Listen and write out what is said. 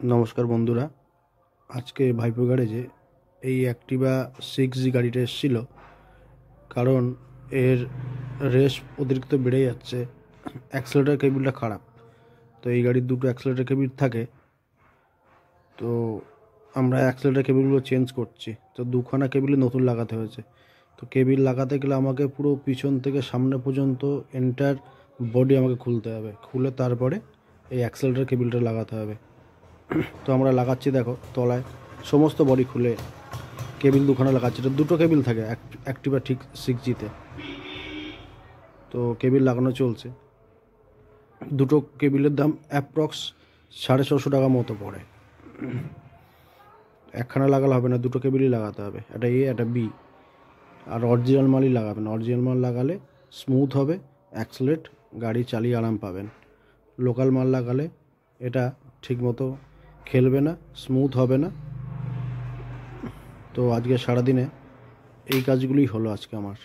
নমস্কার বন্ধুরা, আজকে ভাইপো গ্যারেজে এই অ্যাক্টিভা 6G গাড়িটা এসেছিল। কারণ এর রেস অতিরিক্ত বেড়ে যাচ্ছে, অ্যাক্সেলেটার কেবিলটা খারাপ। তো এই গাড়ির দুটো অ্যাক্সেলেটার কেবিল থাকে, তো আমরা অ্যাক্সেলেটার কেবিলগুলো চেঞ্জ করছি। তো দুখানা কেবিল নতুন লাগাতে হয়েছে। তো কেবিল লাগাতে গেলে আমাকে পুরো পিছন থেকে সামনে পর্যন্ত এন্টার বডি আমাকে খুলতে হবে, খুলে তারপরে এই অ্যাক্সেলেটার কেবিলটা লাগাতে হবে। তো আমরা লাগাচ্ছি, দেখো তলায় সমস্ত বডি খুলে কেবিল দুখানা লাগাচ্ছি। এটা দুটো কেবিল থাকে অ্যাক্টিভা ঠিক 6Gতে। তো কেবিল লাগানো চলছে। দুটো কেবিলের দাম অ্যাপ্রক্স 650 টাকা মতো পড়ে। একখানা লাগালে হবে না, দুটো কেবিলই লাগাতে হবে, একটা এ একটা বি। আর অরিজিনাল মালই লাগাবেন, অরিজিনাল মাল লাগালে স্মুথ হবে, অ্যাক্সেলেট গাড়ি চালিয়ে আরাম পাবেন। লোকাল মাল লাগালে এটা ঠিকমতো খেলবে না, স্মুথ হবে না। তো আজকে সারাদিনে এই কাজগুলোই হলো আজকে আমার।